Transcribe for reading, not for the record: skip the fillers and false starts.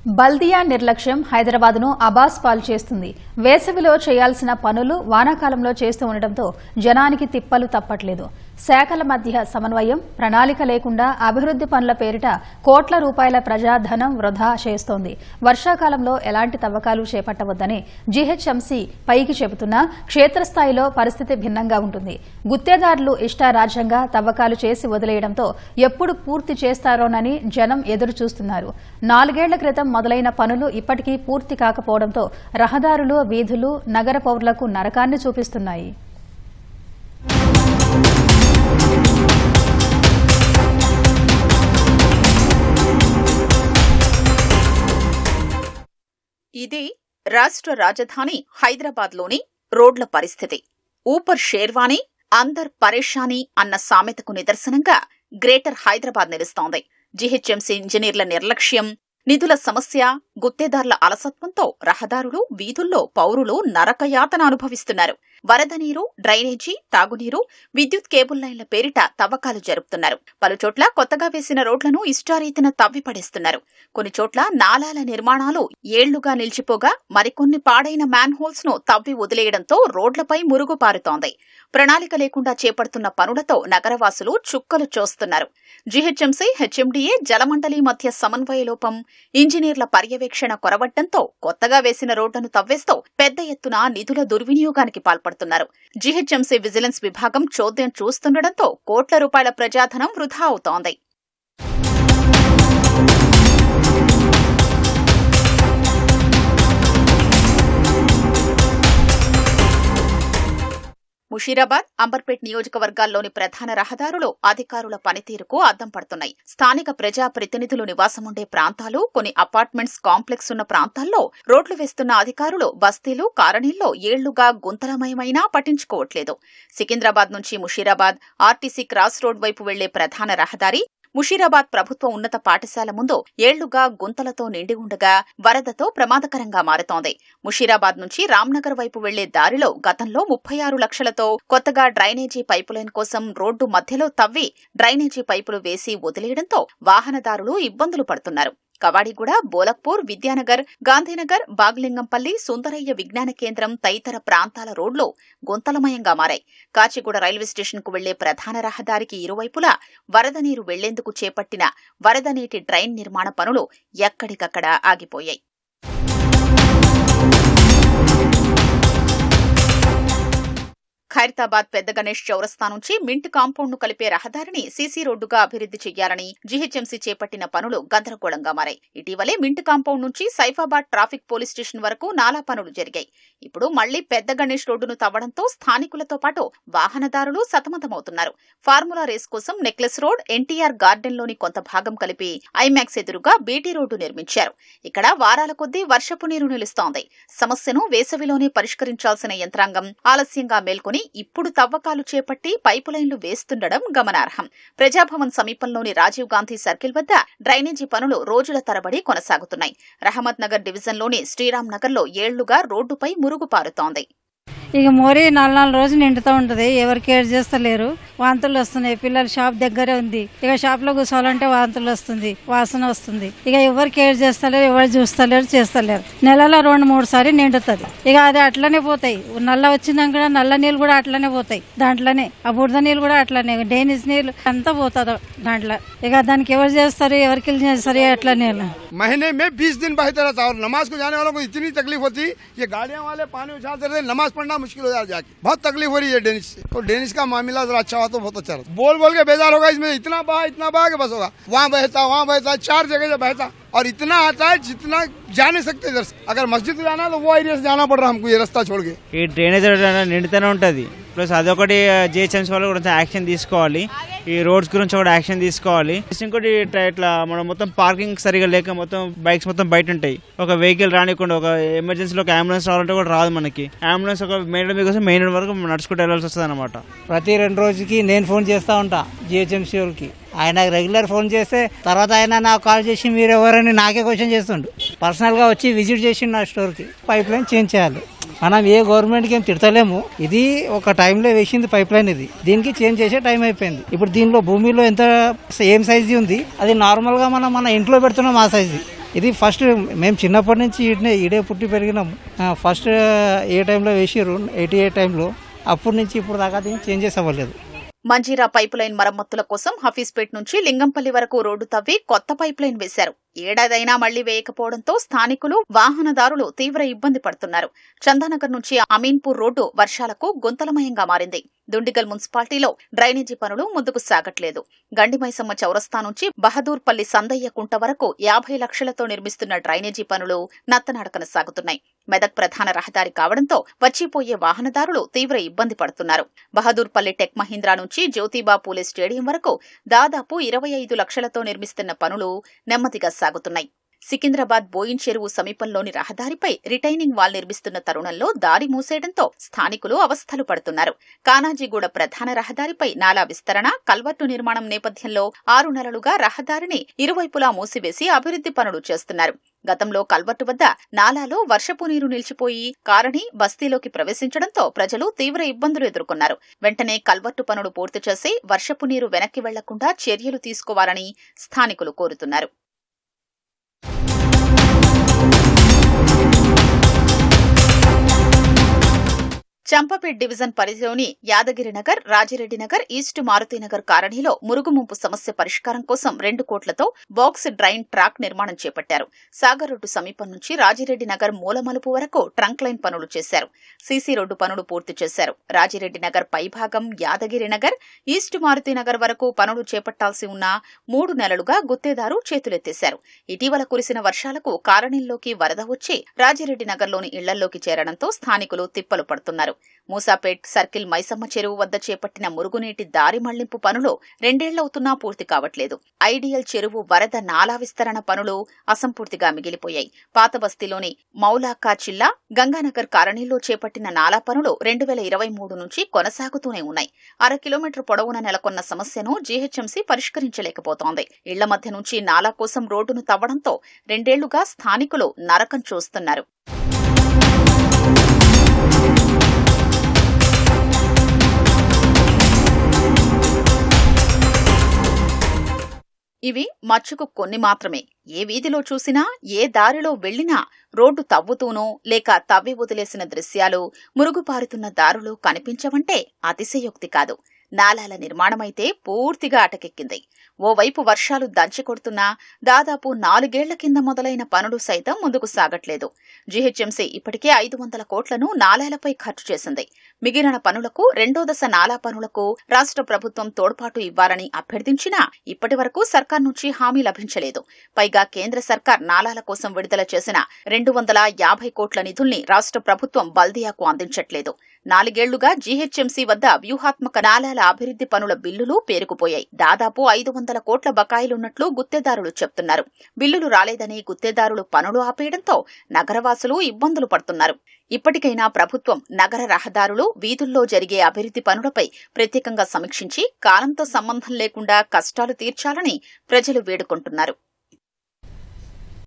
బల్దియా నిర్లక్ష్యం హైదరాబాద్ను అబాస్ పాలు చేస్తుంది. వేసవిలో చేయాల్సిన పనులు వానాకాలంలో చేస్తూ ఉండటంతో జనానికి తిప్పలు తప్పట్లేదు. శాఖల మధ్య సమన్వయం, ప్రణాళిక లేకుండా అభివృద్ది పనుల పేరిట కోట్ల రూపాయల ప్రజాధనం వృధా చేస్తోంది. వర్షాకాలంలో ఎలాంటి తవ్వకాలు చేపట్టవద్దని జీహెచ్ఎంసీ పైకి చెబుతున్నా క్షేత్రస్థాయిలో పరిస్థితి భిన్నంగా ఉంటుంది. గుత్తేదారులు ఇష్టారాజ్యంగా తవ్వకాలు చేసి వదిలేయడంతో ఎప్పుడు పూర్తి చేస్తారోనని జనం ఎదురు చూస్తున్నారు. 4 ఏళ్ల క్రితం మొదలైన పనులు ఇప్పటికీ పూర్తి కాకపోవడంతో రహదారులు, వీధులు నగర పౌరులకు నరకాన్ని చూపిస్తున్నాయి. ఇది రాష్ట్ర రాజధాని హైదరాబాద్లోని రోడ్ల పరిస్థితి. ఊపర్ షేర్వానీ, అందర్ పరేషానీ అన్న సామెతకు నిదర్శనంగా గ్రేటర్ హైదరాబాద్ నిలుస్తోంది. జీహెచ్ఎంసీ ఇంజనీర్ల నిర్లక్ష్యం, నిధుల సమస్య, గుత్తేదారుల అలసత్వంతో రహదారులు, వీధుల్లో పౌరులు నరకయాతన అనుభవిస్తున్నారు. వరద నీరు, డ్రైనేజీ, తాగునీరు, విద్యుత్ కేబుల్ లైన్ల పేరిట తవ్వకాలు జరుపుతున్నారు. పలుచోట్ల కొత్తగా వేసిన రోడ్లను ఇష్టారీతిన తవ్విపడేస్తున్నారు. కొన్ని చోట్ల నాలాల నిర్మాణాలు ఏళ్లుగా నిలిచిపోగా మరికొన్ని పాడైన మ్యాన్ హోల్స్ ను తవ్వి వదిలేయడంతో రోడ్లపై మురుగు పారుతోంది. ప్రణాళిక లేకుండా చేపడుతున్న పనులతో నగరవాసులు చుక్కలు చూస్తున్నారు. జీహెచ్ఎంసీ, హెచ్ఎండీఏ, జలమండలి మధ్య సమన్వయ లోపం, ఇంజనీర్ల పర్యవేక్షణ కొరవడంతో కొత్తగా వేసిన రోడ్లను తవ్వేస్తూ పెద్ద ఎత్తున నిధుల దుర్వినియోగానికి పాల్పడుతున్నారు. జీహెచ్ఎంసీ విజిలెన్స్ విభాగం చోద్యం చూస్తుండటంతో కోట్ల రూపాయల ప్రజాధనం వృధా అవుతోంది. ముషీరాబాద్, అంబర్పేట్ నియోజకవర్గాల్లోని ప్రధాన రహదారులు అధికారుల పనితీరుకు అద్దం పడుతున్నాయి. స్థానిక ప్రజా ప్రతినిధులు నివాసముండే ప్రాంతాలు, కొన్ని అపార్ట్మెంట్స్ కాంప్లెక్స్ ఉన్న ప్రాంతాల్లో రోడ్లు వేస్తున్న అధికారులు బస్తీలు, కాలనీల్లో ఏళ్లుగా గుంతలమయమైనా పట్టించుకోవట్లేదు. సికింద్రాబాద్ నుంచి ముషీరాబాద్ ఆర్టీసీ క్రాస్ రోడ్ వైపు వెళ్లే ప్రధాన రహదారి ముషీరాబాద్ ప్రభుత్వ ఉన్నత పాఠశాల ముందు ఏళ్లుగా గుంతలతో నిండి ఉండగా వరదతో ప్రమాదకరంగా మారుతోంది. ముషీరాబాద్ నుంచి రామ్నగర్ వైపు వెళ్లే దారిలో గతంలో 36 లక్షలతో కొత్తగా డ్రైనేజీ పైపులైన్ కోసం రోడ్డు మధ్యలో తవ్వి డ్రైనేజీ పైపులు వేసి వదిలేయడంతో వాహనదారులు ఇబ్బందులు పడుతున్నారు. కవాడిగూడ, బోలక్పూర్, విద్యానగర్, గాంధీనగర్, బాగ్లింగంపల్లి, సుందరయ్య విజ్ఞాన కేంద్రం తదితర ప్రాంతాల రోడ్లు గుంతలమయంగా మారాయి. కాచిగూడ రైల్వే స్టేషన్కు వెళ్లే ప్రధాన రహదారికి ఇరువైపులా వరద నీరు వెళ్లేందుకు చేపట్టిన వరద నీటి డ్రైన్ నిర్మాణ పనులు ఎక్కడికక్కడ ఆగిపోయాయి. ఖైరతాబాద్ పెద్ద గణేష్ చౌరస్తా నుంచి మింట్ కాంపౌండ్ ను కలిపే రహదారిని సీసీ రోడ్డుగా అభివృద్ది చేయాలని జీహెచ్ఎంసీ చేపట్టిన పనులు గందరగోళంగా మారాయి. ఇటీవలే మింట్ కాంపౌండ్ నుంచి సైఫాబాద్ ట్రాఫిక్ పోలీస్ స్టేషన్ వరకు నాలా పనులు జరిగాయి. ఇప్పుడు మళ్లీ పెద్ద గణేష్ రోడ్డును తవ్వడంతో స్థానికులతో పాటు వాహనదారులు సతమతమవుతున్నారు. ఫార్ములా రేస్ కోసం నెక్లెస్ రోడ్, ఎన్టీఆర్ గార్డెన్ లోని కొంత భాగం కలిపి ఐమాక్స్ ఎదురుగా బీటీ రోడ్డు నిర్మించారు. ఇక్కడ వారాల కొద్దీ వర్షపు నీరు నిలుస్తోంది. సమస్యను వేసవిలోనే పరిష్కరించాల్సిన యంత్రాంగం ఆలస్యంగా మేల్కొని ఇప్పుడు తవ్వకాలు చేపట్టి పైపులైన్లు వేస్తుండడం గమనార్హం. ప్రజాభవన్ సమీపంలోని రాజీవ్ గాంధీ సర్కిల్ వద్ద డ్రైనేజీ పనులు రోజుల తరబడి కొనసాగుతున్నాయి. రహమత్ నగర్ డివిజన్లోని శ్రీరామ్ నగర్లో ఏళ్లుగా రోడ్డుపై మురుగు పారుతోంది. ఇక మోరీ 4 రోజులు నిండుతూ ఉంటుంది. ఎవరు కేర్ చేస్తలేరు. వాంతులు వస్తున్నాయి. పిల్లల షాప్ దగ్గరే ఉంది. ఇక షాప్ లో కూర్చోవాలంటే వాంతులు వస్తుంది, వాసన వస్తుంది. ఇక ఎవరు కేర్ చేస్తలేరు, ఎవరు చూస్తలేరు, చేస్తలేరు. నెలలో 2-3 సార్లు నిండుతుంది. ఇక అది అట్లనే పోతాయి. నల్ల వచ్చినాక కూడా నల్ల నీళ్ళు కూడా అట్లనే పోతాయి. దాంట్లోనే ఆ బురద నీళ్ళు కూడా అట్లనే, డ్రైనేజ్ నీళ్ళు అంతా పోతుంది దాంట్లో. ఇక దానికి ఎవరు చేస్తారు, ఎవరికి చేస్తారు, అట్లనే. महीने में 20 दिन बहते रहता है और नमाज को जाने वालों को इतनी तकलीफ होती है। ये गाड़ियां वाले पानी उछालते रहते, नमाज पढ़ना मुश्किल हो जाता जाके। बहुत तकलीफ हो रही है डेनिस से। तो डेनिस का मामला जरा अच्छा हुआ तो बहुत अच्छा रहता। बोल बोल के बेजार होगा, इसमें इतना बहा के बस होगा। वहाँ बहता 4 जगह से बहता और इतना आता है जितना जा नहीं सकते इधर से। अगर मस्जिद जाना तो वो एरिया से जाना पड़ रहा हमको ये रास्ता छोड़ के। ఈ డ్రైనేజ్ నిండుతూనే ఉంటుంది. ప్లస్ అదొకటి జిహెచ్ఎంసీ వాళ్ళు కూడా యాక్షన్ తీసుకోవాలి. ఈ రోడ్స్ గురించి కూడా యాక్షన్ తీసుకోవాలి. ఇంకోటి ఇట్లా మనం మొత్తం పార్కింగ్ సరిగా లేక మొత్తం బైక్స్ మొత్తం బయట ఉంటాయి. ఒక వెహికల్ రానికుండా, ఒక ఎమర్జెన్సీలో ఒక అంబులెన్స్ రావాలంటే కూడా రాదు మనకి. అంబులెన్స్ ఒక మెయిన్ రోడ్ వరకు నడుచుకుంటూ వెళ్ళాల్సి వస్తుంది అనమాట. ప్రతి 2 రోజులకి నేను ఫోన్ చేస్తా ఉంటా జిహెచ్ఎంసీ వాళ్ళకి. ఆయన రెగ్యులర్ ఫోన్ చేస్తే తర్వాత ఆయన నాకు కాల్ చేసి మీరు ఎవరని నాకే క్వశ్చన్ చేస్తుండు. పర్సనల్ గా వచ్చి విజిట్ చేసి నా స్టోర్ కి పైప్ లైన్ చేంజ్ చేయాలి. మనం ఏ గవర్నమెంట్ కి ఏం తిడతలేము. ఇది ఒక టైంలో వేసింది పైప్ లైన్. ఇది దీనికి చేంజ్ చేసే టైం అయిపోయింది. ఇప్పుడు దీనిలో భూమిలో ఎంత ఏం సైజు ఉంది, అది నార్మల్ గా మన ఇంట్లో పెడుతున్నాం ఆ సైజు. ఇది ఫస్ట్ మేము చిన్నప్పటి నుంచి ఈడే పుట్టి పెరిగినాం. ఫస్ట్ ఏ టైంలో వేసిర్రు 88 టైంలో, అప్పటి నుంచి ఇప్పుడు దాకా చేంజెస్ అవ్వలేదు. మంజీరా పైపు లైన్ మరమ్మతుల కోసం హఫీజ్పేట్ నుంచి లింగంపల్లి వరకు రోడ్డు తవ్వి కొత్త పైప్ లైన్ వేశారు. ఏడాదైనా మళ్లీ వేయకపోవడంతో స్థానికులు, వాహనదారులు తీవ్ర ఇబ్బంది పడుతున్నారు. చందానగర్ నుంచి అమీన్పూర్ రోడ్డు వర్షాలకు గుంతలమయంగా మారింది. దుండిగల్ మున్సిపాలిటీలో డ్రైనేజీ పనులు ముందుకు సాగట్లేదు. గండిమైసమ్మ చౌరస్తా నుంచి బహదూర్పల్లి సందయ్య కుంట వరకు 50 లక్షలతో నిర్మిస్తున్న డ్రైనేజీ పనులు నత్తనడకన సాగుతున్నాయి. మెదక్ ప్రధాన రహదారి కావడంతో వచ్చిపోయే వాహనదారులు తీవ్ర ఇబ్బంది పడుతున్నారు. బహదూర్పల్లి టెక్ మహీంద్రా నుంచి జ్యోతిబా పూలే స్టేడియం వరకు దాదాపు 25 లక్షలతో నిర్మిస్తున్న పనులు నెమ్మదిగా సాగుతున్నాయి. సికింద్రాబాద్ బోయిన్ చెరువు సమీపంలోని రహదారిపై రిటైనింగ్ వాల్ నిర్మిస్తున్న తరుణంలో దారి మూసేయడంతో స్థానికులు అవస్థలు పడుతున్నారు. కానాజీగూడ ప్రధాన రహదారిపై నాలా విస్తరణ, కల్వర్టు నిర్మాణం నేపథ్యంలో 6 నెలలుగా రహదారిని ఇరువైపులా మూసివేసి అభివృద్ధి పనులు చేస్తున్నారు. గతంలో కల్వర్టు వద్ద నాలాలో వర్షపు నీరు నిలిచిపోయి కారణి బస్తీలోకి ప్రవేశించడంతో ప్రజలు తీవ్ర ఇబ్బందులు ఎదుర్కొన్నారు. వెంటనే కల్వర్టు పనులు పూర్తి చేసి వర్షపు నీరు వెనక్కి వెళ్లకుండా చర్యలు తీసుకోవాలని స్థానికులు కోరుతున్నారు. చంపపేట్ డివిజన్ పరిధిలోని యాదగిరినగర్, రాజిరెడ్డినగర్, ఈస్ట్ మారుతీనగర్ కాలనీలో మురుగు ముంపు సమస్య పరిష్కారం కోసం 2 కోట్లతో బాక్స్ డ్రైన్ ట్రాక్ నిర్మాణం చేపట్టారు. సాగర్ రోడ్డు సమీపం నుంచి రాజిరెడ్డినగర్ మూలమలుపు వరకు ట్రంక్ లైన్ పనులు చేశారు. సీసీ రోడ్డు పనులు పూర్తి చేశారు. రాజిరెడ్డినగర్ పైభాగం, యాదగిరినగర్, ఈస్ట్ మారుతీనగర్ వరకు పనులు చేపట్టాల్సి ఉన్న 3 నెలలుగా గుత్తేదారు చేతులెత్తేశారు. ఇటీవల కురిసిన వర్షాలకు కాలనీల్లోకి వరద వచ్చి రాజిరెడ్డినగర్లోని ఇళ్లల్లోకి చేరడంతో స్థానికులు తిప్పలు పడుతున్నారు. మూసాపేట్ సర్కిల్ మైసమ్మ చెరువు వద్ద చేపట్టిన మురుగునీటి దారి మళ్లింపు పనులు 2 ఏళ్లవుతున్నా పూర్తి కావట్లేదు. ఐడియల్ చెరువు వరద నాలా విస్తరణ పనులు అసంపూర్తిగా మిగిలిపోయాయి. పాత బస్తీలోని మౌలాకా చిల్లా, గంగానగర్ కాలనీలో చేపట్టిన నాలా పనులు 2023 నుంచి కొనసాగుతూనే ఉన్నాయి. 1/2 కిలోమీటర్ పొడవున నెలకొన్న సమస్యను జీహెచ్ఎంసీ పరిష్కరించలేకపోతోంది. ఇళ్ల మధ్య నుంచి నాలా కోసం రోడ్డును తవ్వడంతో 2 ఏళ్లుగా స్థానికులు నరకం చూస్తున్నారు. ఇవి మచ్చుకు కొన్ని మాత్రమే. ఏ వీధిలో చూసినా, ఏ దారిలో వెళ్లినా రోడ్డు తవ్వుతూనో లేక తవ్వి వదిలేసిన దృశ్యాలు, మురుగుపారుతున్న దారులు కనిపించవంటే అతిశయోక్తి కాదు. నాలాల నిర్మాణమైతే పూర్తిగా అటకెక్కింది. ఓవైపు వర్షాలు దంచికొడుతున్నా దాదాపు 4 ఏళ్ల కింద మొదలైన పనులు సైతం ముందుకు సాగట్లేదు. జీహెచ్ఎంసీ ఇప్పటికే 500 కోట్లను నాలాలపై ఖర్చు చేసింది. మిగిలిన పనులకు, 2వ దశ నాలా పనులకు రాష్ట్ర ప్రభుత్వం తోడ్పాటు ఇవ్వాలని అభ్యర్థించినా ఇప్పటి వరకు సర్కార్ నుంచి హామీ లభించలేదు. పైగా కేంద్ర సర్కార్ నాలాల కోసం విడుదల చేసిన 250 కోట్ల నిధుల్ని రాష్ట్ర ప్రభుత్వం బల్దియాకు అందించట్లేదు. 4 ఏళ్లుగా జీహెచ్ఎంసీ వద్ద వ్యూహాత్మక నాలాల అభివృద్ధి పనుల బిల్లులు పేరుకుపోయాయి. దాదాపు 500 కోట్ల బకాయిలున్నట్లు గుత్తేదారులు చెప్తున్నారు. బిల్లులు రాలేదని గుత్తేదారులు పనులు ఆపేయడంతో నగరవాసులు ఇబ్బందులు పడుతున్నారు. ఇప్పటికైనా ప్రభుత్వం నగర రహదారులు, వీధుల్లో జరిగే అభివృద్ధి పనులపై ప్రత్యేకంగా సమీక్షించి కాలంతో సంబంధం లేకుండా కష్టాలు తీర్చాలని ప్రజలు వేడుకుంటున్నారు.